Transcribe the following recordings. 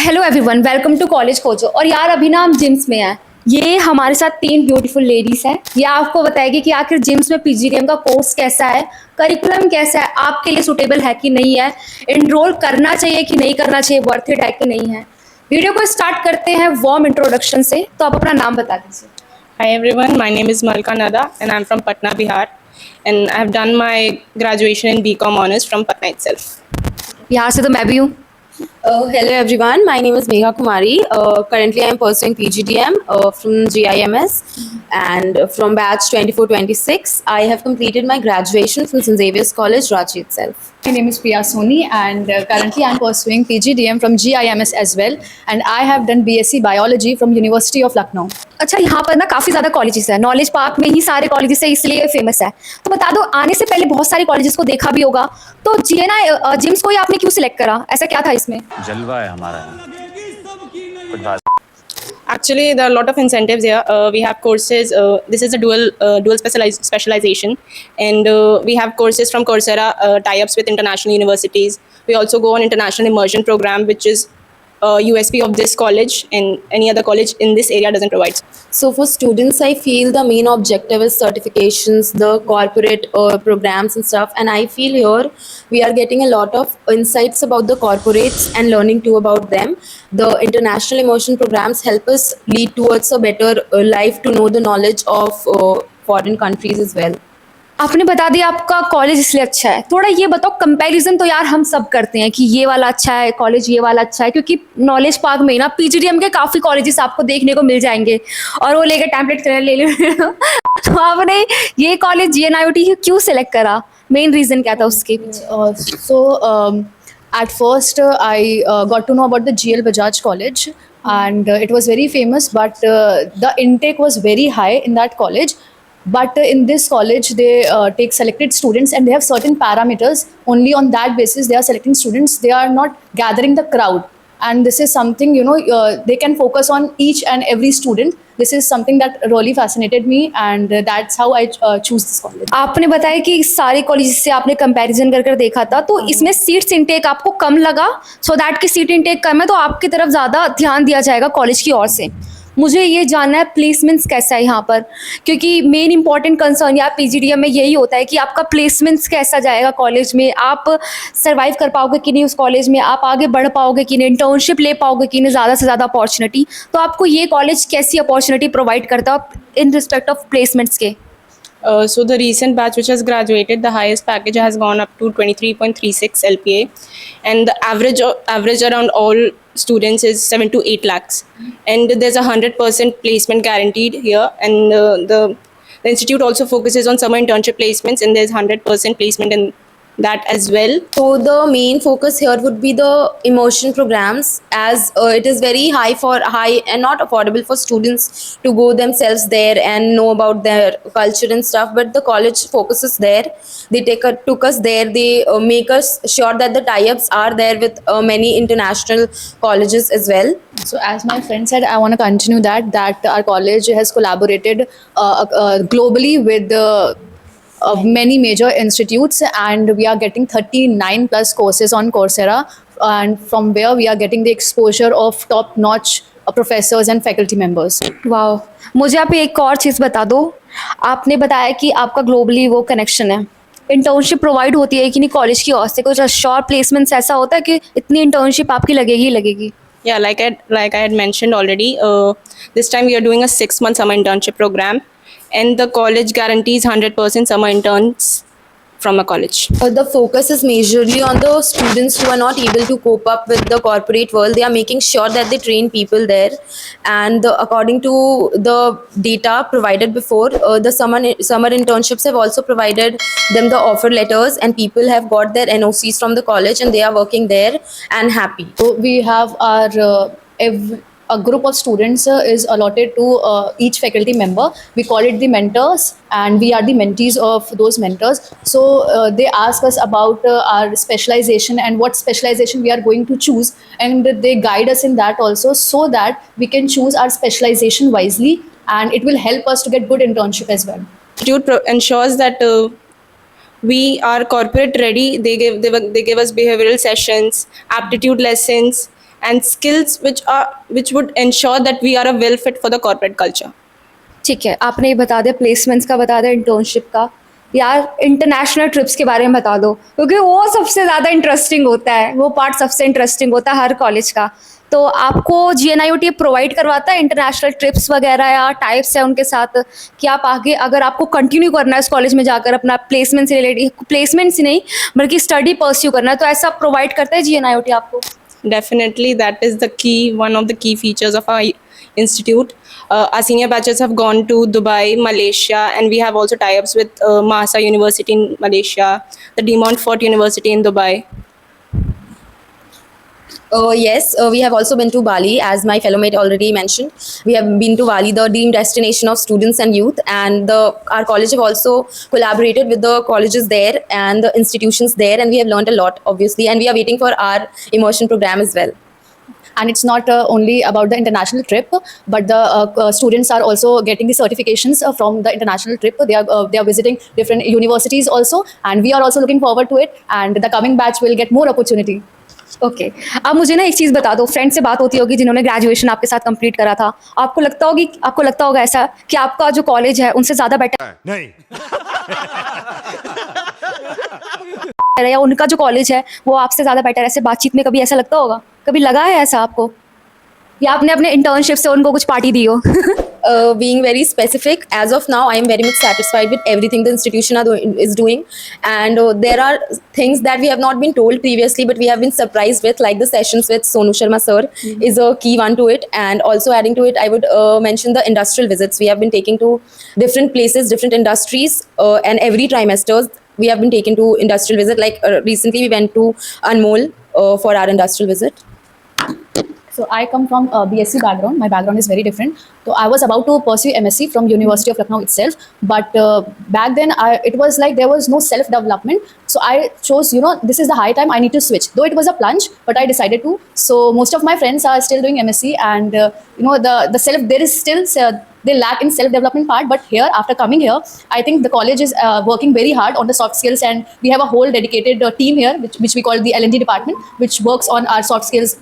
Hello everyone, welcome to college Khojo. और यार अभी ना हम जिम्स में हैं। ये हमारे साथ तीन ब्यूटीफुल लेडीज हैं। ये आपको बताएगी कि आखिर जिम्स में पीजीडीएम का कोर्स कैसा है, करिकुलम कैसा है, आपके लिए सूटेबल है कि नहीं है, एनरोल करना चाहिए कि नहीं करना चाहिए, वर्थ इट है कि नहीं है। वीडियो को स्टार्ट करते हैं वार्म इंट्रोडक्शन से। तो आप अपना नाम बता दीजिए। Hi everyone, my name is Malka Nada and I'm from Patna, Bihar, and I have done my graduation in BCom Honors from Patna itself. यहाँ से तो मैं भी हूँ। Hello everyone, my name is Megha Kumari. Currently I am pursuing PGDM from GIMS and from batch 24-26. I have completed my graduation from St. Xavier's College, Ranchi itself. My name is Priya Soni and currently I am pursuing PGDM from GIMS as well, and I have done BSc Biology from University of Lucknow. अच्छा, यहाँ पर ना काफ़ी ज़्यादा colleges है। Knowledge park में ही सारे colleges है, इसलिए फेमस है। तो बता दो, आने से पहले बहुत सारे कॉलेजेस को देखा भी होगा, तो जीएनआई जिम्स को ही आपने क्यों सिलेक्ट करा? ऐसा क्या था इसमें? जलवा है हमारा, कुछ बात। Actually, there are a lot of incentives here. We have courses. This is a dual specialization, and we have courses from Coursera, tie-ups with international universities. We also go on international immersion program, which is USP of this college, and any other college in this area doesn't provide. So for students, I feel the main objective is certifications, the corporate programs and stuff. And I feel here we are getting a lot of insights about the corporates and learning too about them. The international immersion programs help us lead towards a better life to know the knowledge of foreign countries as well. आपने बता दिया आपका college इसलिए अच्छा है। थोड़ा ये बताओ, कंपैरिजन तो यार हम सब करते हैं कि ये वाला अच्छा है कॉलेज, ये वाला अच्छा है, क्योंकि नॉलेज पार्क में ना पीजीडीएम के काफ़ी कॉलेजेस आपको देखने को मिल जाएंगे और वो लेकर टैम्पलेट ले ले तो आपने ये कॉलेज जीएनआईयूटी क्यों सेलेक्ट करा? मेन रीज़न क्या था उसके पीछे? At first I got to know about the GL Bajaj College, and it was very famous, but the intake was very high in that college. But in this college they take selected students, and they have certain parameters. Only on that basis they are selecting students. They are not gathering the crowd, and this is something, they can focus on each and every student. This is something that really fascinated me, and that's how I choose this college. आपने बताया कि सारे college से आपने comparison कर देखा था, तो इसमें सीट्स इनटेक आपको कम लगा, सो दैट की सीट इनटेक कम है तो आपकी तरफ ज़्यादा ध्यान दिया जाएगा कॉलेज की ओर से। मुझे ये जानना है प्लेसमेंट्स कैसा है यहाँ पर, क्योंकि मेन इंपॉर्टेंट कंसर्न या पीजीडीएम में यही होता है कि आपका प्लेसमेंट्स कैसा जाएगा कॉलेज में, आप सर्वाइव कर पाओगे कि नहीं उस कॉलेज में, आप आगे बढ़ पाओगे कि नहीं, इंटर्नशिप ले पाओगे कि नहीं, ज़्यादा से ज़्यादा अपॉर्चुनिटी। तो आपको ये कॉलेज कैसी अपॉर्चुनिटी प्रोवाइड करता है इन रिस्पेक्ट ऑफ प्लेसमेंट्स के? So the recent batch which has graduated, the highest package has gone up to 23.36 LPA, and the average around all students is 7 to 8 lakhs, and there's 100% placement guaranteed here, and the institute also focuses on summer internship placements, and there's 100% placement in that as well. So the main focus here would be the immersion programs, as it is very high and not affordable for students to go themselves there and know about their culture and stuff. But the college focuses there. They took us there. They make us sure that the tie-ups are there with many international colleges as well. So as my friend said, I want to continue that our college has collaborated globally with many major institutes, and we are getting 39 plus courses on Coursera, and from where we are getting the exposure of top notch professors and faculty members. वाह, मुझे आप एक और चीज़ बता दो। आपने बताया कि आपका ग्लोबली वो कनेक्शन है, इंटर्नशिप प्रोवाइड होती है कि नहीं कॉलेज की ओर से? कुछ श्योर प्लेसमेंट्स ऐसा होता है कि इतनी इंटर्नशिप आपकी लगेगी ही लगेगी? Yeah, like I had mentioned already, this time we are doing a 6-month summer internship program, and the college guarantees 100% summer interns from a college. The focus is majorly on the students who are not able to cope up with the corporate world. They are making sure that they train people there, and according to the data provided before, the summer internships have also provided them the offer letters, and people have got their NOCs from the college, and they are working there and happy. So we have a group of students is allotted to each faculty member. We call it the mentors, and we are the mentees of those mentors. So they ask us about our specialization and what specialization we are going to choose, and they guide us in that also, so that we can choose our specialization wisely, and it will help us to get good internship as well. Institute ensures that we are corporate ready. They give us behavioral sessions, aptitude lessons, and skills which would ensure that we are a well fit for the corporate culture. ठीक है, आपने ये बता दिया, placements का बता दिया, internship का। यार इंटरनेशनल ट्रिप्स के बारे में बता दो, क्योंकि वो सबसे ज़्यादा इंटरेस्टिंग होता है, वो पार्ट सबसे इंटरेस्टिंग होता है हर कॉलेज का। तो आपको GNIOT प्रोवाइड करवाता है इंटरनेशनल ट्रिप्स वगैरह, या टाइप्स है उनके साथ कि आप आगे अगर आपको कंटिन्यू करना है इस कॉलेज में जाकर अपना प्लेसमेंट से रिलेटेड, प्लेसमेंट से नहीं बल्कि स्टडी परस्यू करना है, तो ऐसा प्रोवाइड करता है GNIOT आपको? Definitely, that is one of the key features of our institute. Our senior batches have gone to Dubai, Malaysia, and we have also tie-ups with Mahsa University in Malaysia, the De Montfort University in Dubai. Yes, we have also been to Bali, as my fellow mate already mentioned. We have been to Bali, the dream destination of students and youth, and our college have also collaborated with the colleges there and the institutions there, and we have learned a lot, obviously, and we are waiting for our immersion program as well. And it's not only about the international trip, but the students are also getting the certifications from the international trip. They are visiting different universities also, and we are also looking forward to it. And the coming batch will get more opportunity. Okay अब मुझे ना एक चीज़ बता दो, friend से बात होती होगी जिन्होंने ग्रेजुएशन आपके साथ कंप्लीट करा था, आपको लगता होगा ऐसा कि आपका जो कॉलेज है उनसे ज़्यादा बेटर नहीं है, या उनका जो कॉलेज है वो आपसे ज़्यादा बेटर है? ऐसे बातचीत में कभी ऐसा लगता होगा? कभी लगा है ऐसा आपको, या आपने अपने इंटर्नशिप से उनको कुछ पार्टी दी हो? Being very specific, as of now, I am very much satisfied with everything the institution is doing, and there are things that we have not been told previously, but we have been surprised with, like the sessions with Sonu Sharma sir is a key one to it. And also adding to it, I would mention the industrial visits. We have been taking to different places, different industries, and every trimester we have been taken to industrial visit. Like recently, we went to Anmol for our industrial visit. So I come from a BSc background. My background is very different. So I was about to pursue MSc from University of Lucknow itself. But back then, it was like there was no self-development. So I chose, this is the high time I need to switch. Though it was a plunge, but I decided to. So most of my friends are still doing MSc, and there is still they lack in self-development part. But here, after coming here, I think the college is working very hard on the soft skills, and we have a whole dedicated team here, which we call the L&D department, which works on our soft skills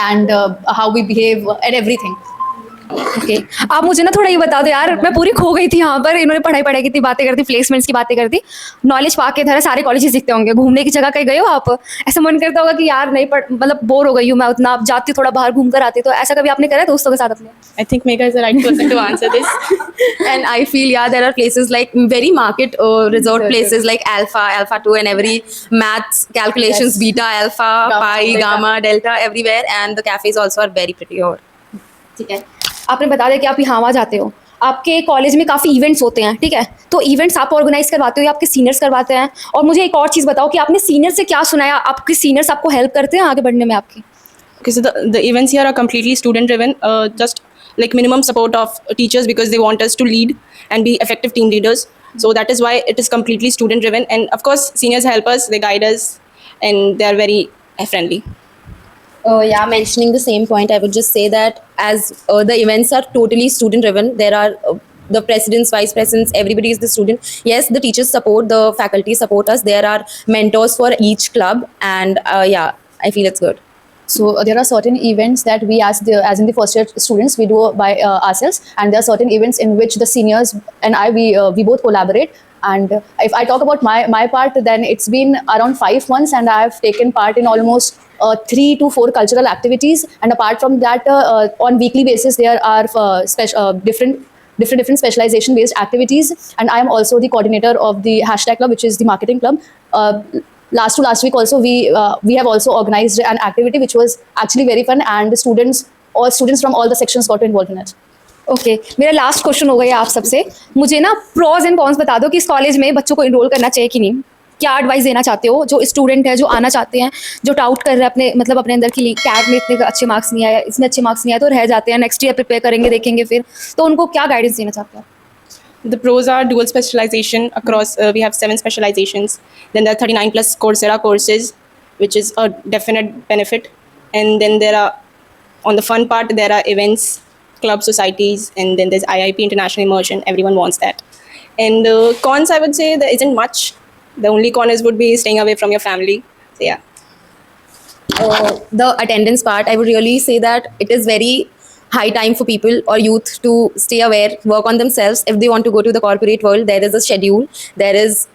and how we behave and everything. Okay आप मुझे ना थोड़ा ये बता दो यार, मैं पूरी खो गई थी यहाँ पर। इन्होंने पढ़ाई की बातें करती, प्लेसमेंट्स की बातें करती, नॉलेज पा के धरा सारे कॉलेजेस दिखते होंगे, घूमने की जगह कहीं गए हो आप? ऐसा मन करता होगा कि यार नहीं पढ़, मतलब बोर हो गई हूँ मैं उतना, आप जाती थोड़ा बाहर घूम कर आती, तो ऐसा कभी आपने करा दोस्तों के साथ अपने? I think Megha is the right person to answer this. And I feel, yeah, there are places like very market resort places like Alpha 2, and every maths calculations, Yes. beta, alpha, pi, beta. gamma, delta, everywhere. And the cafes also are very pretty over. ठीक है, आपने बता दिया कि आप यहाँ वहाँ जाते हो, आपके कॉलेज में काफ़ी इवेंट्स होते हैं, ठीक है, तो इवेंट्स आप ऑर्गेनाइज करवाते हो या आपके सीनियर्स करवाते हैं? और मुझे एक और चीज़ बताओ कि आपने सीनियर से क्या सुना है, आपके सीनियर्स आपको हेल्प करते हैं आगे बढ़ने में आपकी? Okay, so the events here are completely student driven, just like minimum support of teachers because they want us to lead and be effective team leaders. So that is why it is completely student driven, and of course seniors help us, they guide us, and they are very friendly. Yeah, mentioning the same point, I would just say that as the events are totally student driven, there are the presidents, vice presidents, everybody is the student. Yes, the teachers support, the faculty support us. There are mentors for each club, and yeah, I feel it's good. So there are certain events that we, as in the first year students, we do by ourselves, and there are certain events in which the seniors and we both collaborate. And if I talk about my part, then it's been around 5 months, and I have taken part in almost 3 to 4 cultural activities. And apart from that, on weekly basis, there are different specialization based activities. And I am also the coordinator of the hashtag club, which is the marketing club. Last week also we have also organized an activity which was actually very fun, and all students from all the sections got involved in it. Okay मेरा last question हो गया आप सबसे, मुझे ना pros and cons बता दो कि इस कॉलेज में बच्चों को इनरोल करना चाहिए कि नहीं, क्या एडवाइस देना चाहते हो जो स्टूडेंट है, जो आना चाहते हैं, जो डाउट कर रहे हैं अपने अंदर की कैट में इतने अच्छे मार्क्स नहीं आया, इसमें अच्छे मार्क्स नहीं आए तो रह जाते हैं, नेक्स्ट ईयर प्रिपेयर करेंगे देखेंगे फिर, तो उनको क्या गाइडेंस देना चाहते हो? The pros are dual specialization across, we have 7 specializations. Then there are 39 plus Coursera courses, which is a definite benefit. And then there are, on the fun part, there are events, club societies, and then there's IIP International Immersion. Everyone wants that. And cons, I would say there isn't much. The only con would be staying away from your family. So yeah. the attendance part, I would really say that it is very high time for people or youth to stay aware, work on themselves. If they want to go to the corporate world, there is a schedule, there is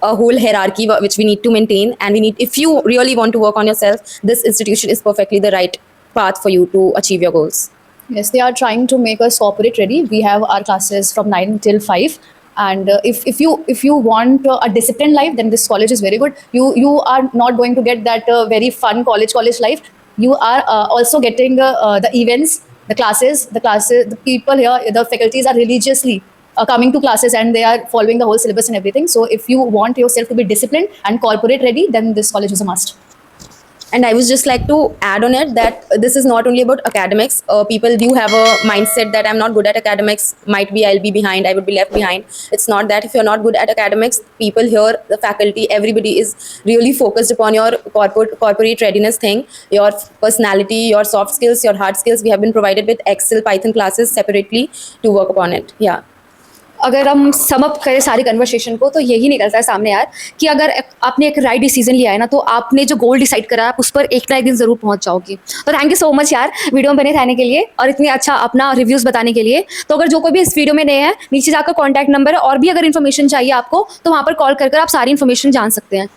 a whole hierarchy which we need to maintain, and we need, if you really want to work on yourself, this institution is perfectly the right path for you to achieve your goals. Yes, they are trying to make us corporate ready. We have our classes from 9 till 5. And if you want a disciplined life, then this college is very good. You are not going to get that very fun college life. You are also getting the events, the classes, the people here, the faculties are religiously coming to classes, and they are following the whole syllabus and everything. So if you want yourself to be disciplined and corporate ready, then this college is a must. And I was just like to add on it that this is not only about academics. People do have a mindset that I'm not good at academics, might be I'll be behind, I would be left behind. It's not that. If you're not good at academics, people here, the faculty, everybody is really focused upon your corporate readiness thing, your personality, your soft skills, your hard skills. We have been provided with Excel, Python classes separately to work upon it. Yeah. अगर हम sum up करें सारी conversation को तो यही निकलता है सामने यार कि अगर आपने एक राइट डिसीजन लिया है ना, तो आपने जो गोल डिसाइड करा है आप उस पर एक ना एक दिन ज़रूर पहुंच जाओगे। तो थैंक यू सो मच यार वीडियो में बने रहने के लिए और इतनी अच्छा अपना रिव्यूज़ बताने के लिए। तो अगर जो कोई भी इस वीडियो में नए हैं, नीचे जाकर कॉन्टैक्ट नंबर है, और भी अगर इन्फॉर्मेशन चाहिए आपको तो वहाँ पर कॉल कर आप सारी इन्फॉर्मेशन जान सकते हैं।